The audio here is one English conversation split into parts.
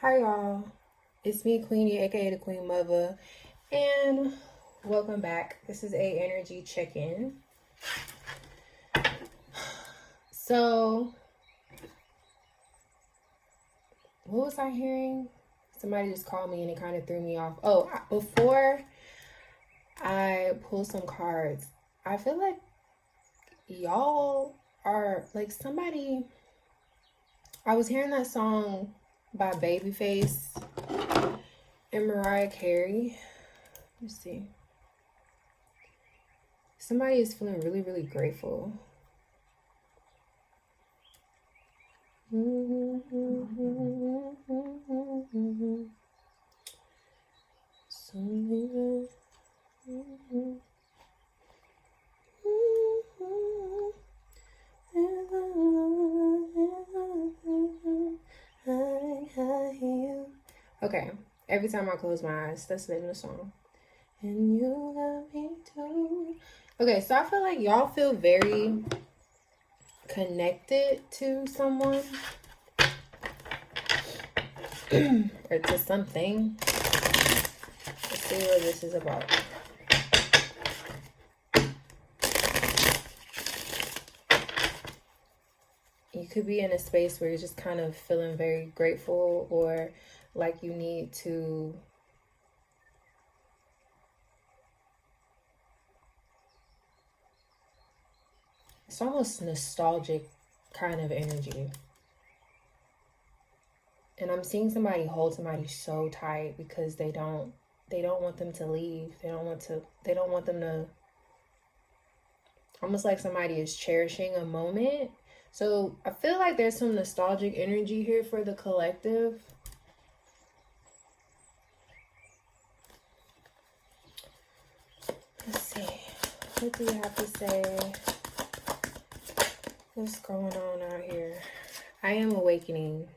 Hi y'all, it's me Kweeni, aka the Queen Mother, and welcome back. This is a energy check-in. So, what was I hearing? Somebody just called me and it kind of threw me off. Oh, before I pull some cards, I feel like y'all are like somebody. I was hearing that song by Babyface and Mariah Carey. Let's see. Somebody is feeling really, really grateful. Okay, every time I close my eyes, that's the name of the song. And you love me too. Okay, so I feel like y'all feel very connected to someone or to something. Let's see what this is about. You could be in a space where you're just kind of feeling very grateful, or like you need to it's almost nostalgic kind of energy. And I'm seeing somebody hold somebody so tight because they don't want them to leave. They don't want them to, almost like somebody is cherishing a moment. So I feel like there's some nostalgic energy here for the collective. Let's see. What do you have to say? What's going on out here? I am awakening.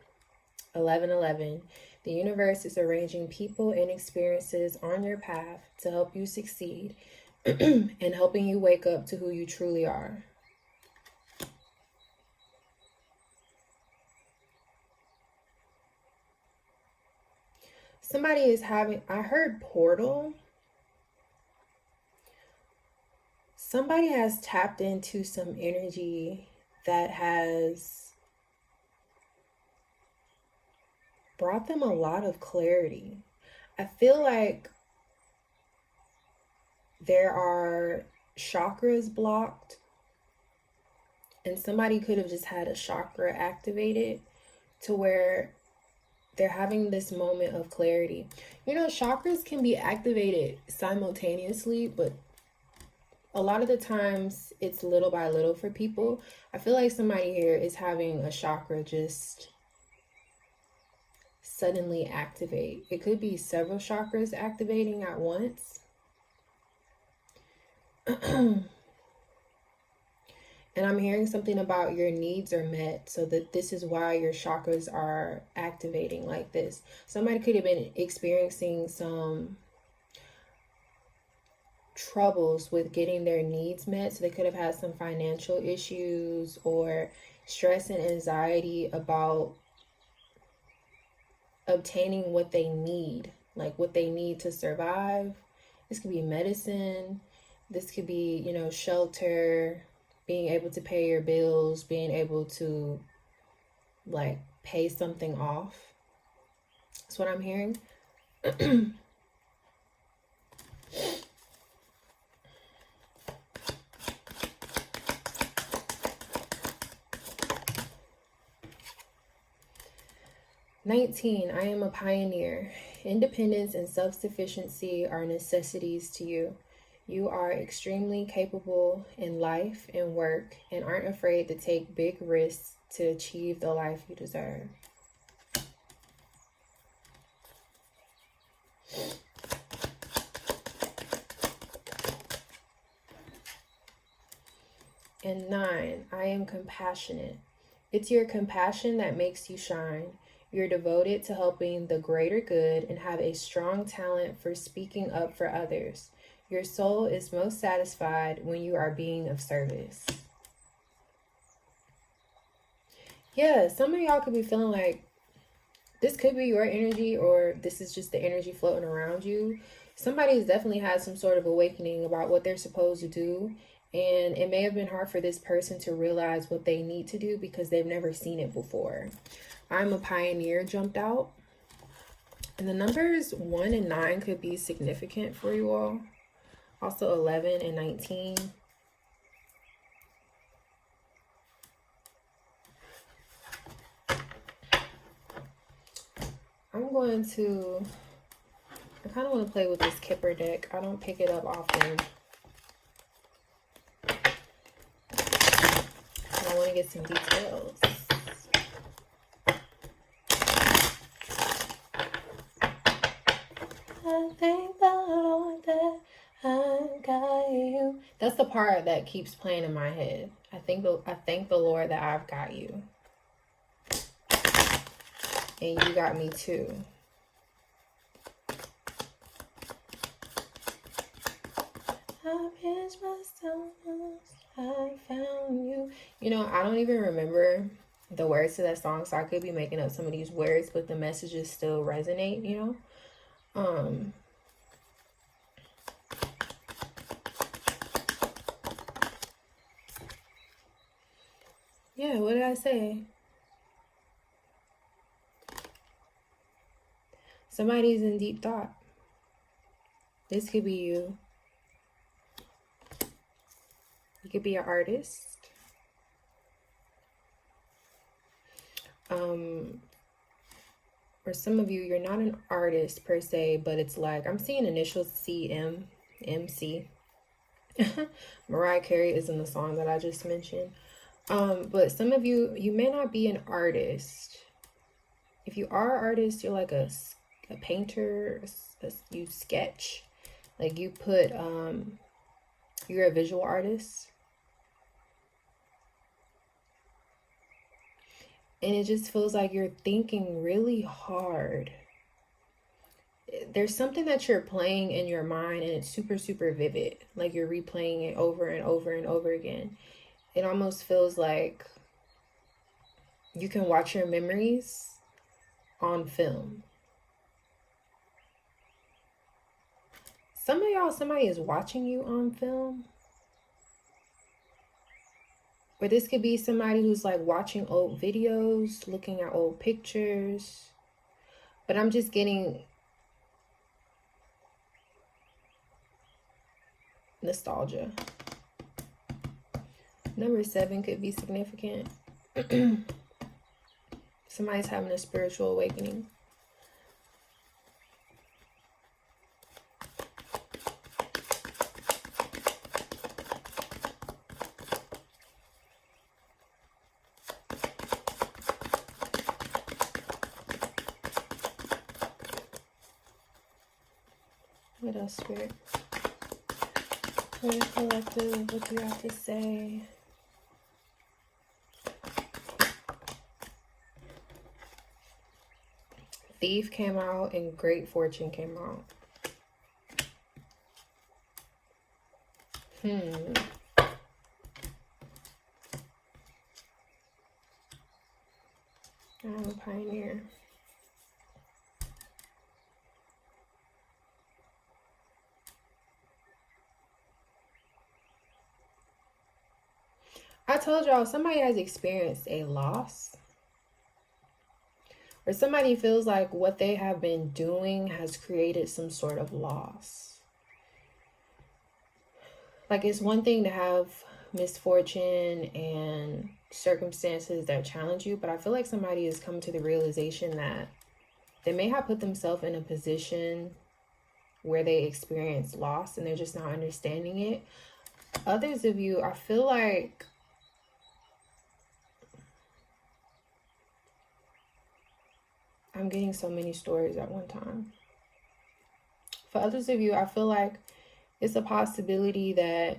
1111. The universe is arranging people and experiences on your path to help you succeed and helping you wake up to who you truly are. Somebody is having, I heard portal. Somebody has tapped into some energy that has brought them a lot of clarity. I feel like there are chakras blocked, and somebody could have just had a chakra activated to where they're having this moment of clarity. You know, chakras can be activated simultaneously, but a lot of the times it's little by little for people. I feel like somebody here is having a chakra just suddenly activate. It could be several chakras activating at once. And I'm hearing something about your needs are met, so that this is why your chakras are activating like this. Somebody could have been experiencing some troubles with getting their needs met, so they could have had some financial issues or stress and anxiety about obtaining what they need, like what they need to survive. This could be medicine, this could be, you know, shelter, being able to pay your bills, being able to like pay something off. That's what I'm hearing. 19, I am a pioneer. Independence and self-sufficiency are necessities to you. You are extremely capable in life and work and aren't afraid to take big risks to achieve the life you deserve. And 9, I am compassionate. It's your compassion that makes you shine. You're devoted to helping the greater good and have a strong talent for speaking up for others. Your soul is most satisfied when you are being of service. Yeah, some of y'all could be feeling like this could be your energy, or this is just the energy floating around you. Somebody has definitely had some sort of awakening about what they're supposed to do. And it may have been hard for this person to realize what they need to do because they've never seen it before. I'm a pioneer jumped out. And the numbers 1 and 9 could be significant for you all. Also 11 and 19. I kind of want to play with this Kipper deck. I don't pick it up often. And I want to get some details. I thank the Lord that I got you. That's the part that keeps playing in my head. I thank the Lord that I've got you. And you got me too. I wish myself I found you. You know, I don't even remember the words to that song, so I could be making up some of these words, but the messages still resonate, you know? Yeah, what did I say? Somebody's in deep thought. This could be you. You could be an artist. Or some of you, you're not an artist per se, but it's like, I'm seeing initials CM, MC. Mariah Carey is in the song that I just mentioned. But some of you, you may not be an artist. If you are an artist, you're like a painter, you sketch. Like you put, you're a visual artist. And it just feels like you're thinking really hard. There's something that you're playing in your mind and it's super, super vivid. Like you're replaying it over and over and over again. It almost feels like you can watch your memories on film. Some of y'all, somebody is watching you on film. Or this could be somebody who's like watching old videos, looking at old pictures. But I'm just getting nostalgia. Number 7 could be significant. Somebody's having a spiritual awakening. What else, Spirit? For the collective, what do you have to say? Thief came out and Great Fortune came out. I'm a pioneer. I told y'all, somebody has experienced a loss. Or somebody feels like what they have been doing has created some sort of loss. Like it's one thing to have misfortune and circumstances that challenge you, but I feel like somebody has come to the realization that they may have put themselves in a position where they experience loss and they're just not understanding it. Others of you, I feel like I'm getting so many stories at one time. For others of you, I feel like it's a possibility that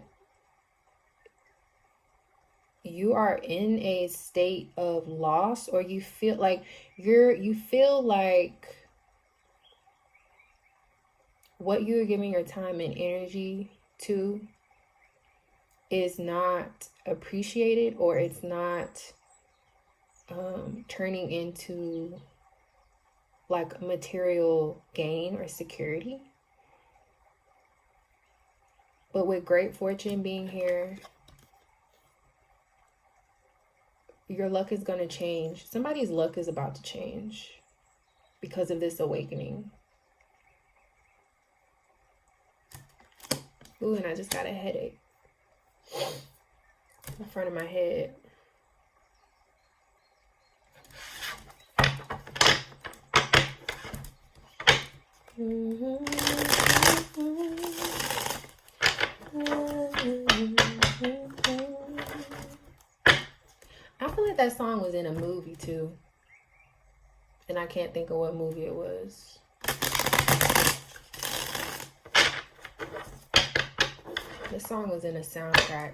you are in a state of loss, or you feel like what you're giving your time and energy to is not appreciated, or it's not turning into like material gain or security. But with great fortune being here, your luck is going to change. Somebody's luck is about to change because of this awakening. Ooh, and I just got a headache in front of my head. I feel like that song was in a movie too, and I can't think of what movie it was. This song was in a soundtrack.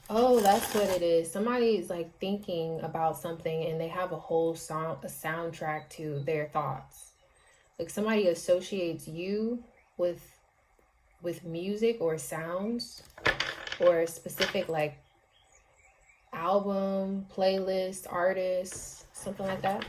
Oh, that's what it is. Somebody's like thinking about something and they have a whole song, a soundtrack to their thoughts. Like somebody associates you with music or sounds or a specific like album, playlist, artist, something like that.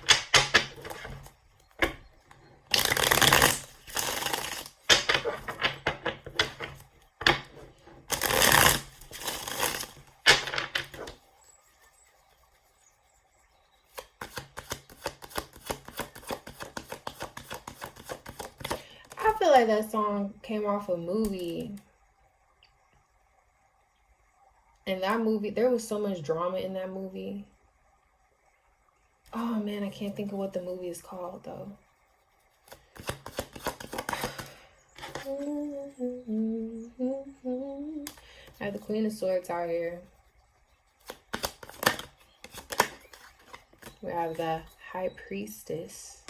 I feel like that song came off a movie. And that movie, there was so much drama in that movie. Oh man, I can't think of what the movie is called though. I have the Queen of Swords out here. We have the High Priestess.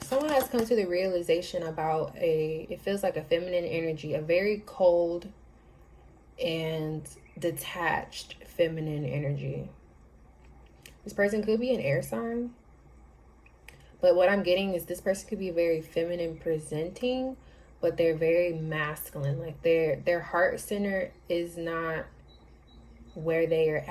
Someone has come to the realization about it feels like a feminine energy, a very cold and detached feminine energy. This person could be an air sign, but what I'm getting is this person could be very feminine presenting, but they're very masculine. Like their heart center is not where they are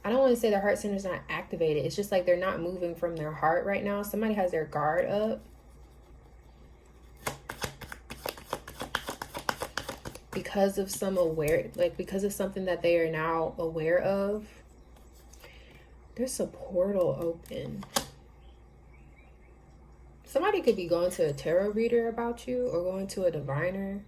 I don't want to say their heart center is not activated. It's just like they're not moving from their heart right now. Somebody has their guard up because of because of something that they are now aware of. There's a portal open. Somebody could be going to a tarot reader about you or going to a diviner.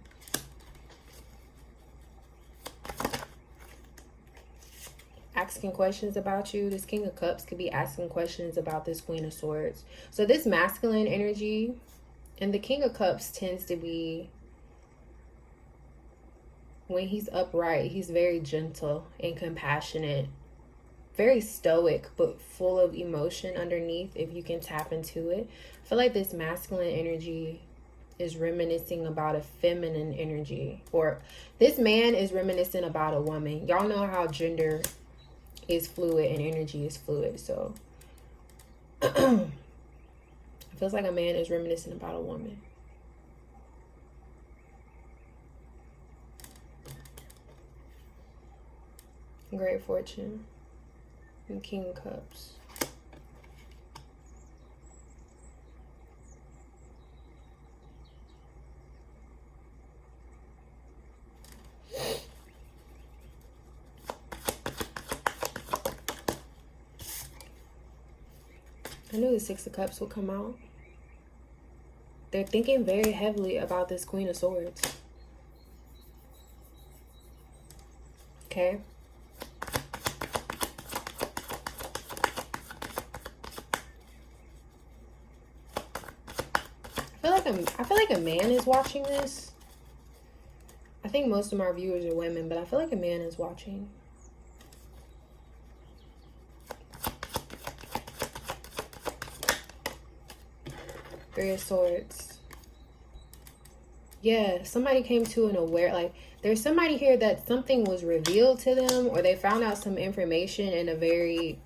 Asking questions about you. This King of Cups could be asking questions about this Queen of Swords. So this masculine energy, and the King of Cups tends to be, when he's upright, he's very gentle and compassionate, very stoic, but full of emotion underneath if you can tap into it. I feel like this masculine energy is reminiscing about a feminine energy, or this man is reminiscent about a woman. Y'all know how gender is fluid and energy is fluid, so it feels like a man is reminiscent about a woman. Great fortune and King of Cups. I knew the Six of Cups would come out. They're thinking very heavily about this Queen of Swords. Okay. I feel like a man is watching this. I think most of my viewers are women, but I feel like a man is watching. Three of Swords. Yeah, somebody came to an aware, like there's somebody here that something was revealed to them, or they found out some information in a very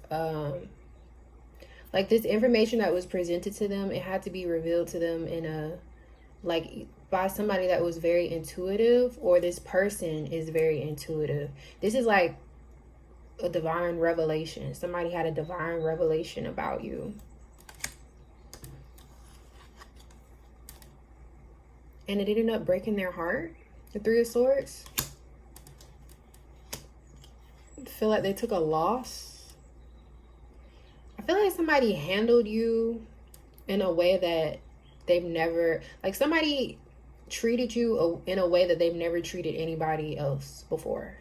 like this information that was presented to them, it had to be revealed to them in a, like, by somebody that was very intuitive, or this person is very intuitive. This is like a divine revelation. Somebody had a divine revelation about you. And it ended up breaking their heart. The Three of Swords. I feel like they took a loss. I feel like somebody handled you in a way that they've never, like somebody treated you in a way that they've never treated anybody else before.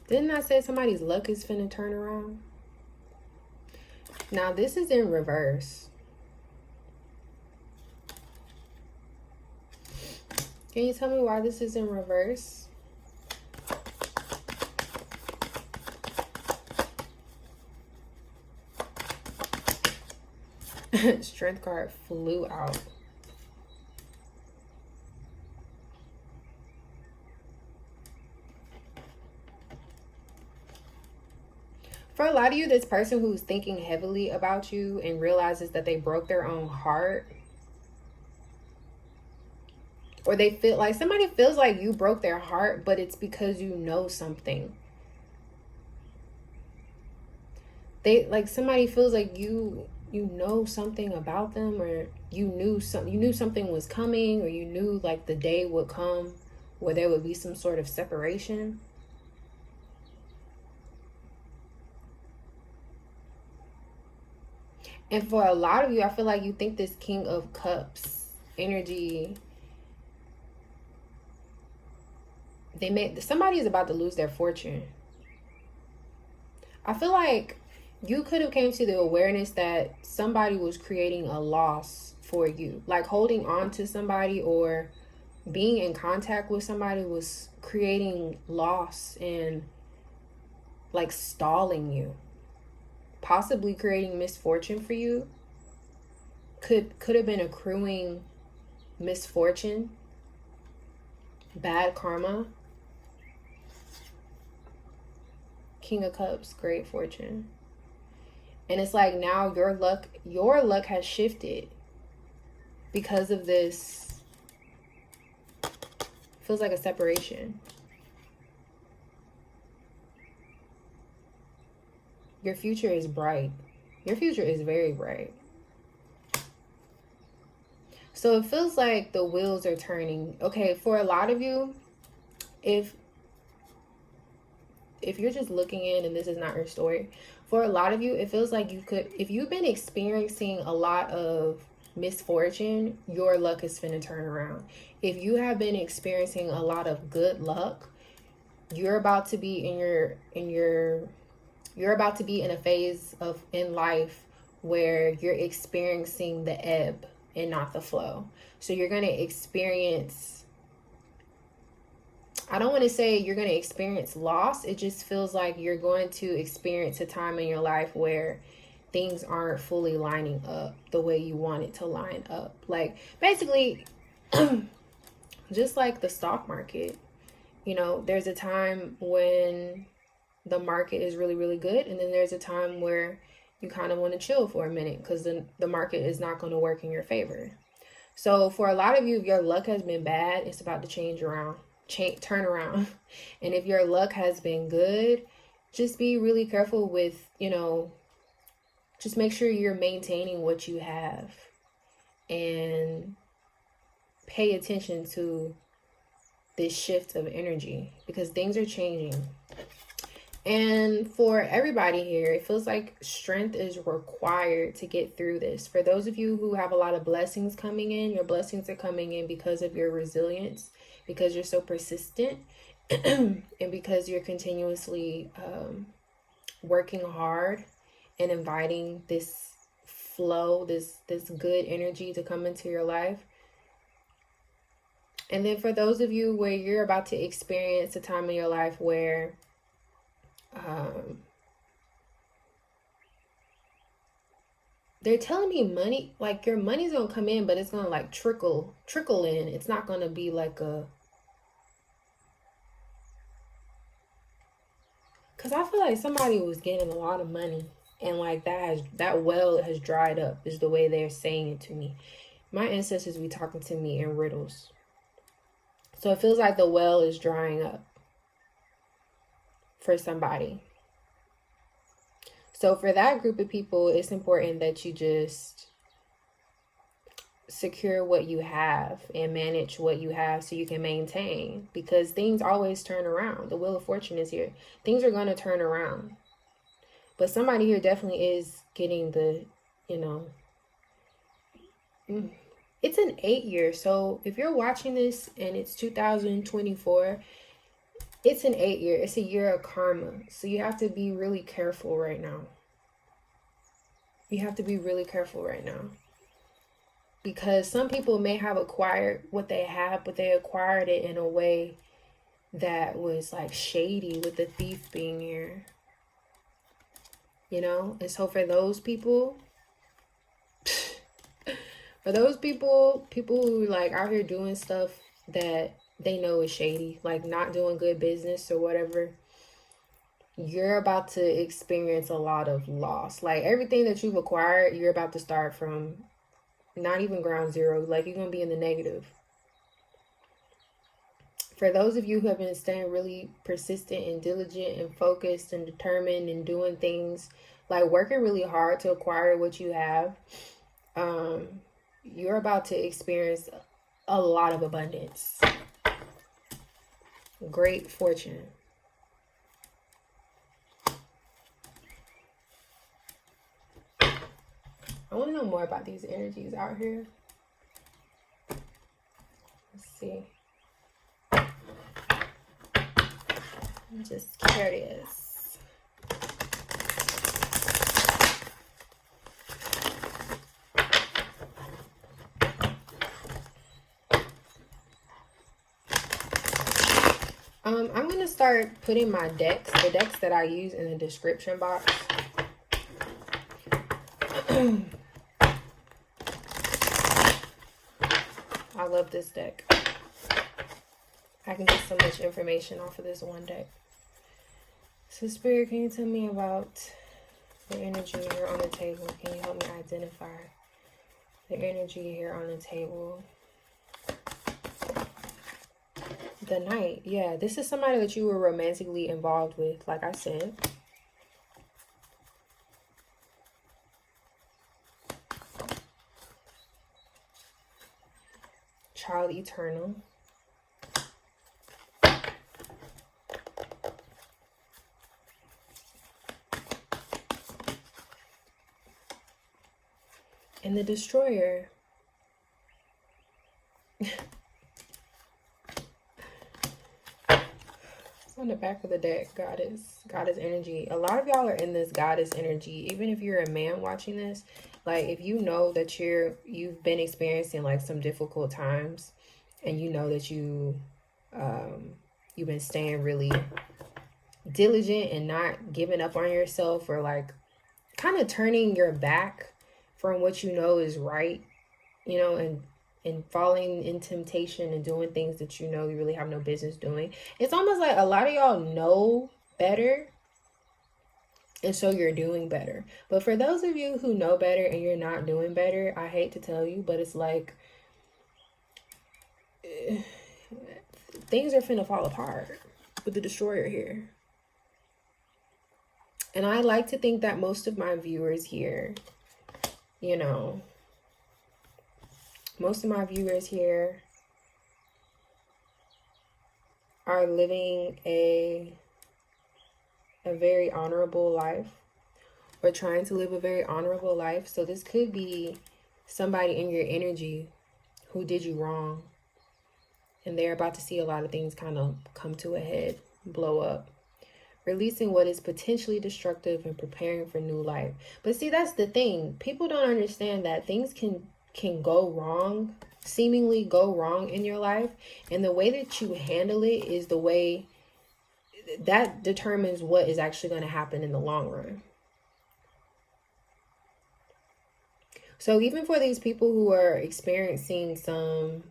Didn't I say somebody's luck is finna turn around? Now this is in reverse. Can you tell me why this is in reverse? Strength card flew out. For a lot of you, this person who's thinking heavily about you and realizes that they broke their own heart, or they feel like somebody feels like you broke their heart, but it's because you know something. They like somebody feels like you know something about them, or you knew something was coming, or you knew like the day would come where there would be some sort of separation. And for a lot of you, I feel like you think this King of Cups energy, somebody is about to lose their fortune. I feel like you could have came to the awareness that somebody was creating a loss for you. Like holding on to somebody or being in contact with somebody was creating loss and like stalling you. Possibly creating misfortune for you. Could have been accruing misfortune, bad karma. King of Cups, great fortune. And it's like now your luck has shifted because of this. Feels like a separation. Your future is bright. Your future is very bright. So it feels like the wheels are turning. Okay, for a lot of you, if you're just looking in and this is not your story, for a lot of you, it feels like if you've been experiencing a lot of misfortune, your luck is finna turn around. If you have been experiencing a lot of good luck, you're about to be you're about to be in a phase in life where you're experiencing the ebb and not the flow. So you're going to experience, I don't want to say you're going to experience loss. It just feels like you're going to experience a time in your life where things aren't fully lining up the way you want it to line up. Like basically, just like the stock market, you know, there's a time when the market is really, really good. And then there's a time where you kind of want to chill for a minute because the market is not going to work in your favor. So for a lot of you, if your luck has been bad, it's about to turn around. And if your luck has been good, just be really careful with, just make sure you're maintaining what you have and pay attention to this shift of energy because things are changing. And for everybody here, it feels like strength is required to get through this. For those of you who have a lot of blessings coming in, your blessings are coming in because of your resilience, because you're so persistent, and because you're continuously working hard and inviting this flow, this good energy to come into your life. And then for those of you where you're about to experience a time in your life where they're telling me money, like your money's gonna come in, but it's gonna like trickle in. It's not gonna be like a, because I feel like somebody was getting a lot of money and like that well has dried up, is the way they're saying it to me. My ancestors be talking to me in riddles. So it feels like the well is drying up for somebody. So for that group of people, it's important that you just secure what you have and manage what you have so you can maintain, because things always turn around. The wheel of fortune is here. Things are going to turn around. But somebody here definitely is getting the, it's an 8 year. So if you're watching this and it's 2024, it's an 8 year. It's a year of karma. So you have to be really careful right now. You have to be really careful right now. Because some people may have acquired what they have, but they acquired it in a way that was like shady, with the thief being here. And so for those people, people who like out here doing stuff that they know is shady, like not doing good business or whatever, you're about to experience a lot of loss. Like everything that you've acquired, you're about to start from not even ground zero. Like you're going to be in the negative. For those of you who have been staying really persistent and diligent and focused and determined and doing things, like working really hard to acquire what you have, you're about to experience a lot of abundance. Great fortune. I want to know more about these energies out here. Let's see. I'm just curious. I'm going to start putting my decks, the decks that I use, in the description box. I love this deck. I can get so much information off of this one deck. So Spirit, can you tell me about the energy here on the table? Can you help me identify the energy here on the table? The Knight. Yeah, this is somebody that you were romantically involved with, like I said. Child Eternal. And the Destroyer. It's on the back of the deck. Goddess energy. A lot of y'all are in this goddess energy. Even if you're a man watching this, like if you know that you've been experiencing like some difficult times, and you know that you've been staying really diligent and not giving up on yourself, or like kind of turning your back from what you know is right, and falling in temptation and doing things that you know you really have no business doing. It's almost like a lot of y'all know better, and so you're doing better. But for those of you who know better and you're not doing better, I hate to tell you, but it's like things are finna fall apart with the Destroyer here. And I like to think that most of my viewers here, most of my viewers here are living a very honorable life, or trying to live a very honorable life. So this could be somebody in your energy who did you wrong, and they're about to see a lot of things kind of come to a head, blow up, releasing what is potentially destructive and preparing for new life. But see, that's the thing. People don't understand that things can go wrong, seemingly go wrong in your life, and the way that you handle it is the way that determines what is actually going to happen in the long run. So even for these people who are experiencing some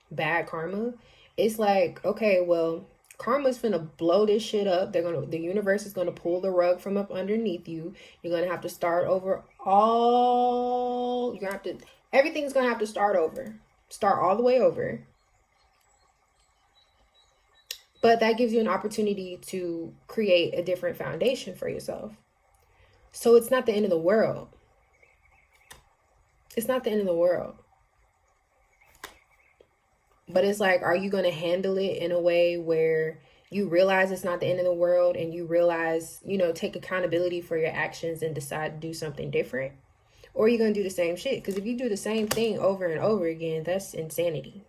bad karma, it's like, okay, well, karma's gonna blow this shit up. The universe is gonna pull the rug from up underneath you. You're gonna have to start over everything's gonna have to start over. Start all the way over. But that gives you an opportunity to create a different foundation for yourself. So it's not the end of the world. It's not the end of the world. But it's like, are you going to handle it in a way where you realize it's not the end of the world, and you realize, take accountability for your actions and decide to do something different? Or are you going to do the same shit? Because if you do the same thing over and over again, that's insanity.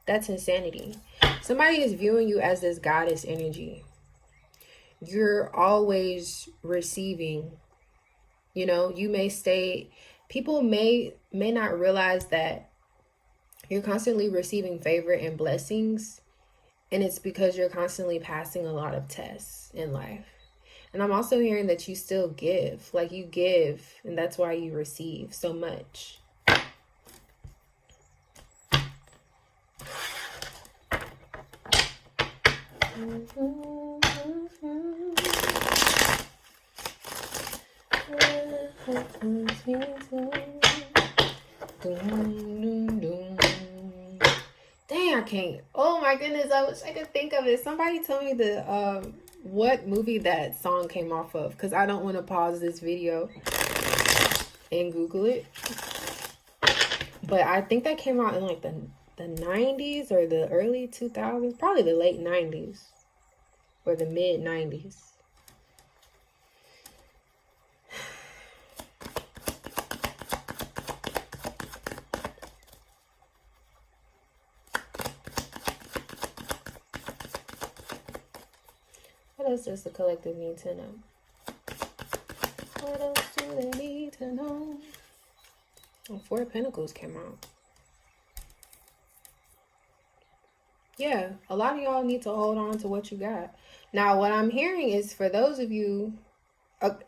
That's insanity. Somebody is viewing you as this goddess energy. You're always receiving. You may stay. People may not realize that you're constantly receiving favor and blessings, and it's because you're constantly passing a lot of tests in life. And I'm also hearing that you still give. Like, you give, and that's why you receive so much. Dang, I can't. Oh my goodness, I wish I could think of it. Somebody tell me what movie that song came off of, because I don't want to pause this video and Google it. But I think that came out in like the 90s or the early 2000s, probably the late 90s or the mid 90s. What else does the collective need to know? What else do they need to know? Oh, Four of Pentacles came out. Yeah, a lot of y'all need to hold on to what you got. Now, what I'm hearing is, for those of you,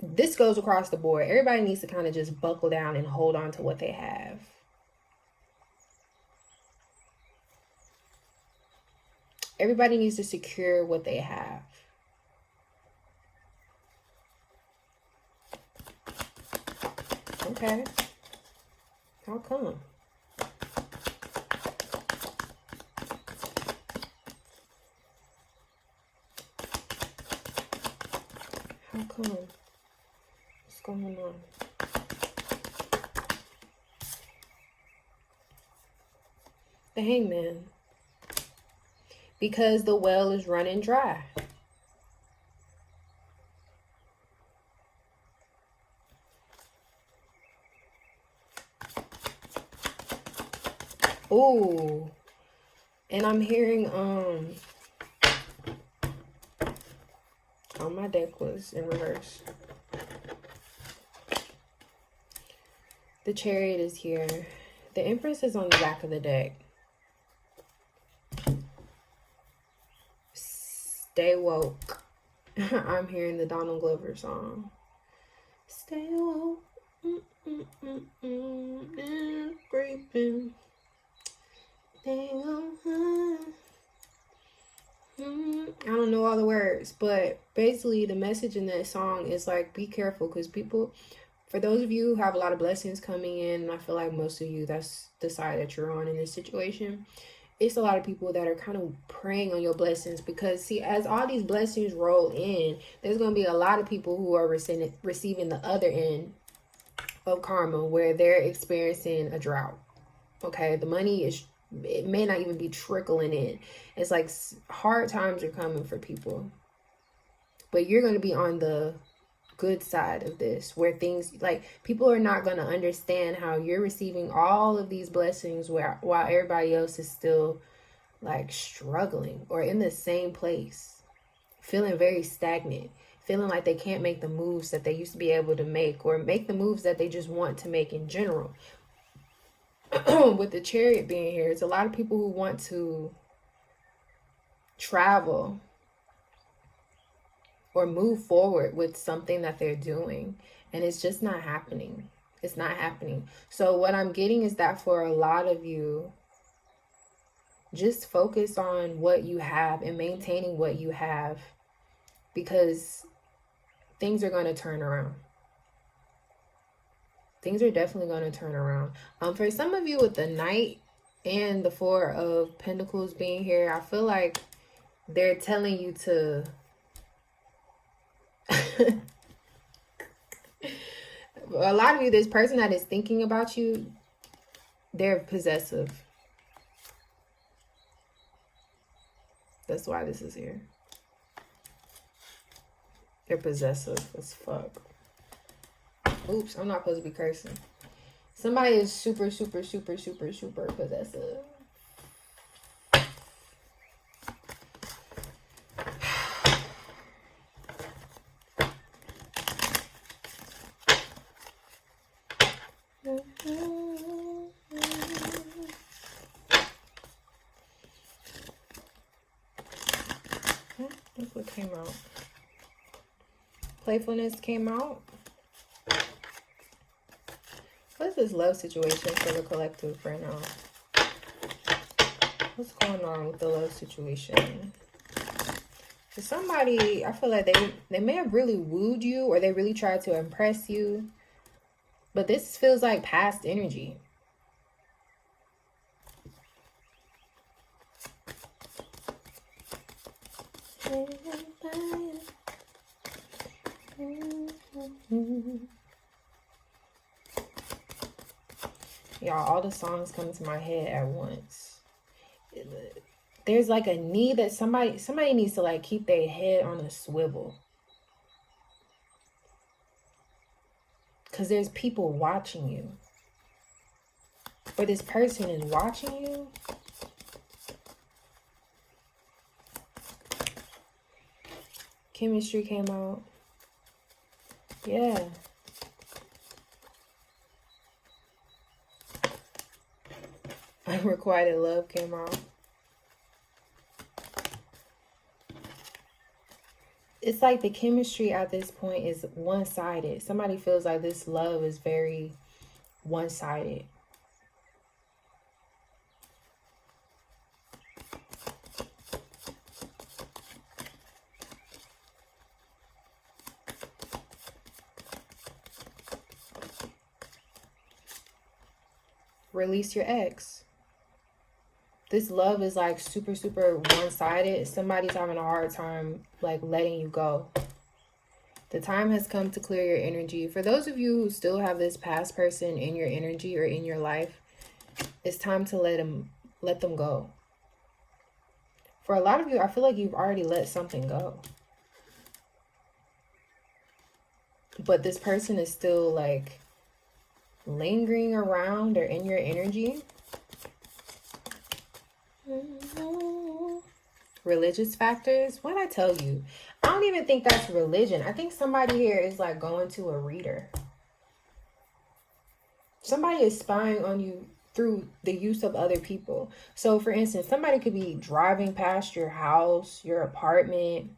this goes across the board. Everybody needs to kind of just buckle down and hold on to what they have. Everybody needs to secure what they have. Okay. How come? How come? What's going on? The Hangman. Because the well is running dry. Ooh. And I'm hearing, oh, my deck was in reverse. The Chariot is here. The Empress is on the back of the deck. Stay woke. I'm hearing the Donald Glover song. Stay woke. And creeping. I don't know all the words, but basically the message in that song is like, be careful, because people, for those of you who have a lot of blessings coming in, and I feel like most of you, that's the side that you're on in this situation, it's a lot of people that are kind of preying on your blessings, because see, as all these blessings roll in, there's going to be a lot of people who are receiving the other end of karma, where they're experiencing a drought. Okay, the money is, it may not even be trickling in. It's like hard times are coming for people, but you're going to be on the good side of this, where things, like, people are not going to understand how you're receiving all of these blessings while everybody else is still like struggling or in the same place, feeling very stagnant, feeling like they can't make the moves that they used to be able to make, or make the moves that they just want to make in general. With the Chariot being here, it's a lot of people who want to travel or move forward with something that they're doing, and it's just not happening. It's not happening. So what I'm getting is that for a lot of you, just focus on what you have and maintaining what you have, because things are going to turn around. Things are definitely going to turn around. For some of you with the Knight and the Four of Pentacles being here, I feel like they're telling you to a lot of you, this person that is thinking about you, they're possessive. That's why this is here. They're possessive as fuck. Oops, I'm not supposed to be cursing. Somebody is super, super, super, super, super possessive. Look what came out. Playfulness came out. What's this love situation for the collective right now? What's going on with the love situation? For somebody, I feel like they may have really wooed you, or they really tried to impress you. But this feels like past energy. Y'all, all the songs come to my head at once. There's like a need that somebody needs to like keep their head on a swivel. Because there's people watching you. Or this person is watching you. Chemistry came out. Yeah. Unrequited love came out. It's like the chemistry at this point is one-sided. Somebody feels like this love is very one-sided. Release your ex. This love is like super, super one-sided. Somebody's having a hard time like letting you go. The time has come to clear your energy. For those of you who still have this past person in your energy or in your life, it's time to let them go. For a lot of you, I feel like you've already let something go. But this person is still like lingering around or in your energy. Religious factors. What I tell you, I don't even think that's religion. I think somebody here is like going to a reader. Somebody is spying on you through the use of other people. So for instance, somebody could be driving past your house, your apartment,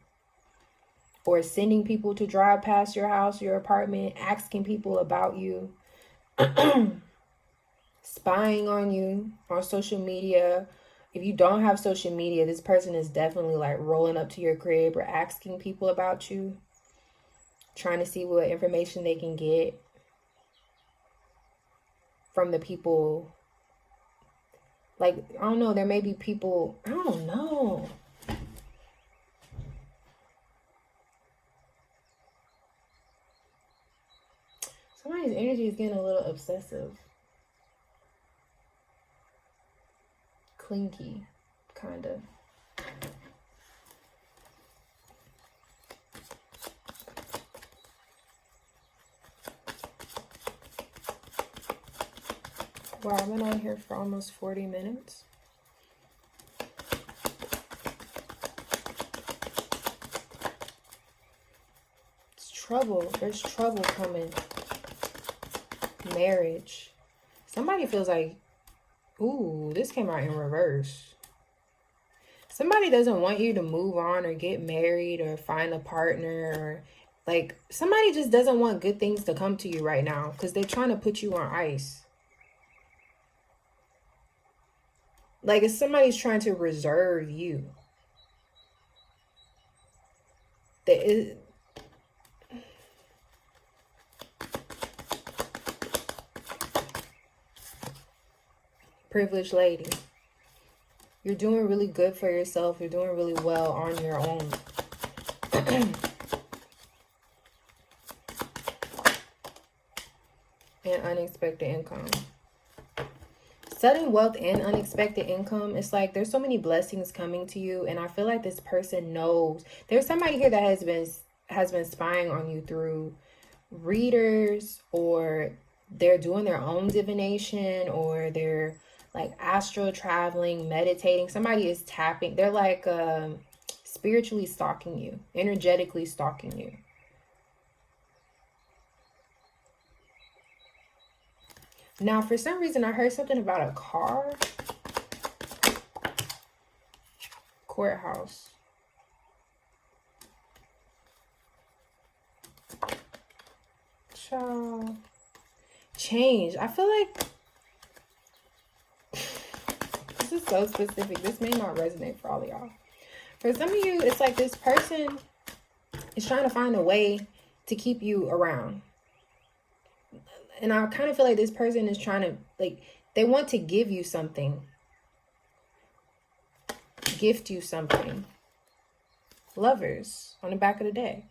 or sending people to drive past your house, your apartment, asking people about you, spying on you on social media. If you don't have social media, this person is definitely like rolling up to your crib or asking people about you, trying to see what information they can get from the people. Like, I don't know, there may be people, I don't know. Somebody's energy is getting a little obsessive. Clinky, kind of. Wow, I've been on here for almost 40 minutes. It's trouble. There's trouble coming. Marriage. Somebody feels like, ooh, this came out in reverse. Somebody doesn't want you to move on or get married or find a partner, or like somebody just doesn't want good things to come to you right now because they're trying to put you on ice. Like if somebody's trying to reserve you. That privileged lady. You're doing really good for yourself. You're doing really well on your own. And unexpected income. Sudden wealth and unexpected income. It's like there's so many blessings coming to you, and I feel like this person knows. There's somebody here that has been spying on you through readers, or they're doing their own divination, or they're like astral traveling, meditating. Somebody is tapping. They're like spiritually stalking you, energetically stalking you. Now, for some reason, I heard something about a car. Courthouse. Child. Change. I feel like this is so specific. This may not resonate for all of y'all. For some of you, it's like this person is trying to find a way to keep you around. And I kind of feel like this person is trying to, like, they want to give you something. Gift you something. Lovers on the back of the deck.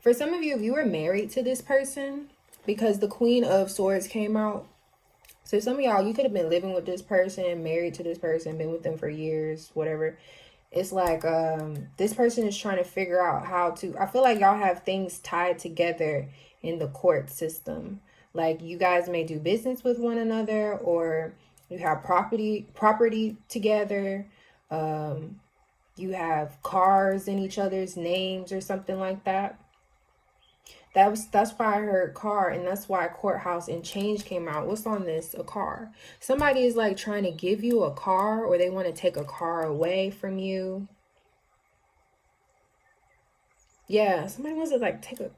For some of you, if you were married to this person, because the Queen of Swords came out. So some of y'all, you could have been living with this person, married to this person, been with them for years, whatever. It's like this person is trying to figure out how to, I feel like y'all have things tied together in the court system. Like you guys may do business with one another, or you have property together. You have cars in each other's names or something like that. That's why I heard car, and that's why courthouse and change came out. What's on this? A car. Somebody is like trying to give you a car, or they want to take a car away from you. Yeah, somebody wants to like take a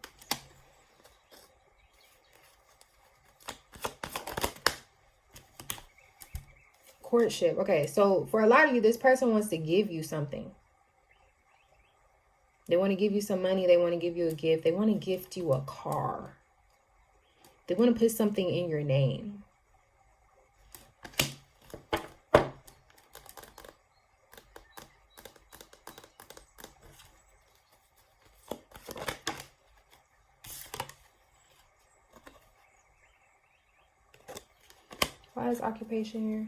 courtship. Okay, so for a lot of you, this person wants to give you something. They want to give you some money. They want to give you a gift. They want to gift you a car. They want to put something in your name. Why is occupation here?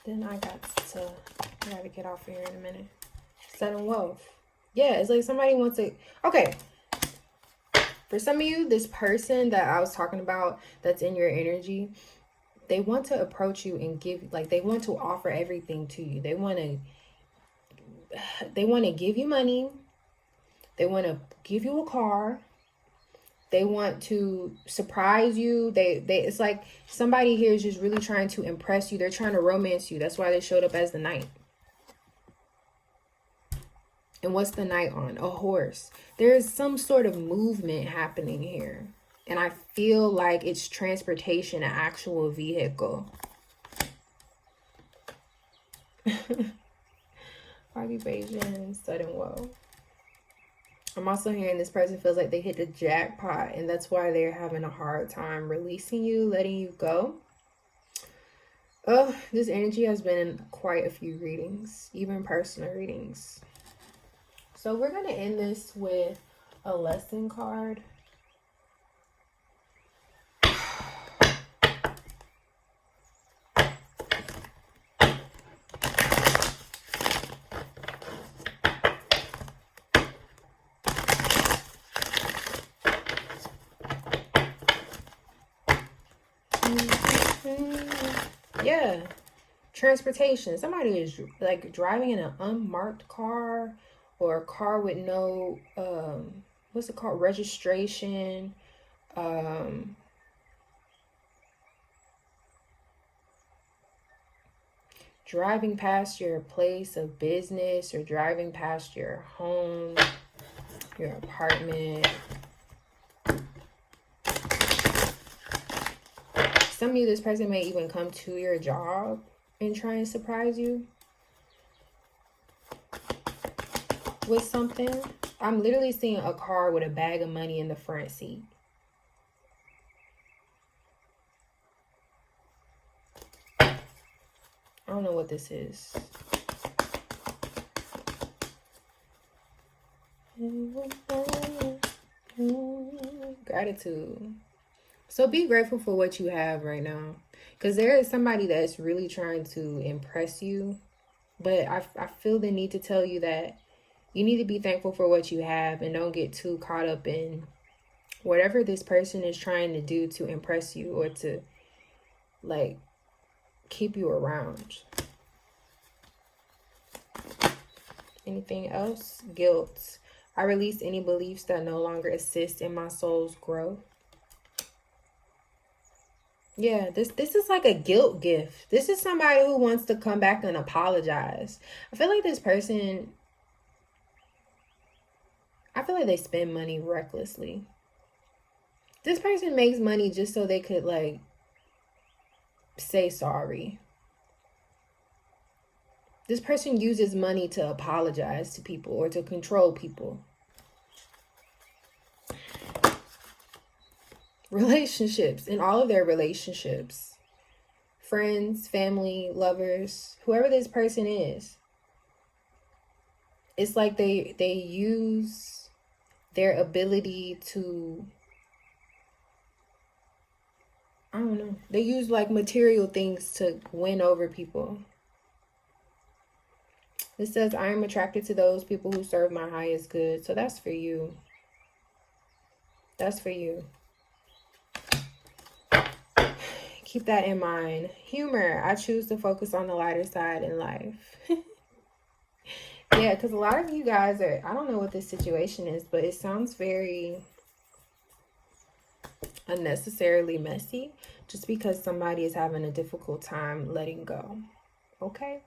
Then I gotta get off here in a minute. Sudden wealth. Yeah, it's like somebody wants to, okay. For some of you, this person that I was talking about that's in your energy, they want to approach you and give, like they want to offer everything to you. They want to give you money. They want to give you a car. They want to surprise you. It's like somebody here is just really trying to impress you. They're trying to romance you. That's why they showed up as the knight. And what's the knight on? A horse. There is some sort of movement happening here. And I feel like it's transportation, an actual vehicle. Occupation, sudden wealth. I'm also hearing this person feels like they hit the jackpot, and that's why they're having a hard time releasing you, letting you go. Oh, this energy has been in quite a few readings, even personal readings. So we're going to end this with a lesson card. Yeah, transportation. Somebody is like driving in an unmarked car, or a car with no what's it called, registration, driving past your place of business or driving past your home, your apartment. Some of you, this person may even come to your job and try and surprise you with something. I'm literally seeing a car with a bag of money in the front seat. I don't know what this is. Gratitude. So be grateful for what you have right now, because there is somebody that's really trying to impress you. But I feel the need to tell you that you need to be thankful for what you have and don't get too caught up in whatever this person is trying to do to impress you or to like keep you around. Anything else? Guilt. I release any beliefs that no longer assist in my soul's growth. Yeah, this is like a guilt gift. This is somebody who wants to come back and apologize. I feel like this person, I feel like they spend money recklessly. This person makes money just so they could like say sorry. This person uses money to apologize to people or to control people. Relationships, in all of their relationships, friends, family, lovers, whoever this person is, it's like they use their ability to, I don't know, they use like material things to win over people. It says, I am attracted to those people who serve my highest good. So that's for you. That's for you. Keep that in mind. Humor. I choose to focus on the lighter side in life. Yeah, because a lot of you guys are, I don't know what this situation is, but it sounds very unnecessarily messy just because somebody is having a difficult time letting go. Okay?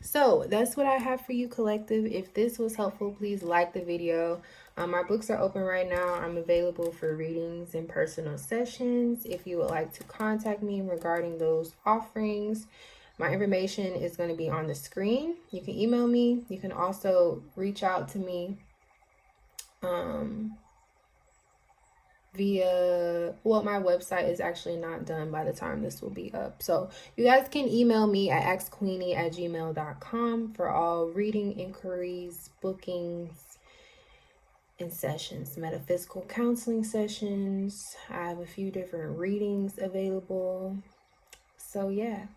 So that's what I have for you, collective. If this was helpful, please like the video. My books are open right now. I'm available for readings and personal sessions. If you would like to contact me regarding those offerings, my information is going to be on the screen. You can email me. You can also reach out to me via, well, my website is actually not done by the time this will be up, so you guys can email me at axqueenie@gmail.com for all reading inquiries, bookings, and sessions, metaphysical counseling sessions. I have a few different readings available. So yeah,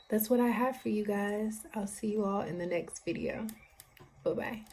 that's what I have for you guys. I'll see you all in the next video. Bye-bye.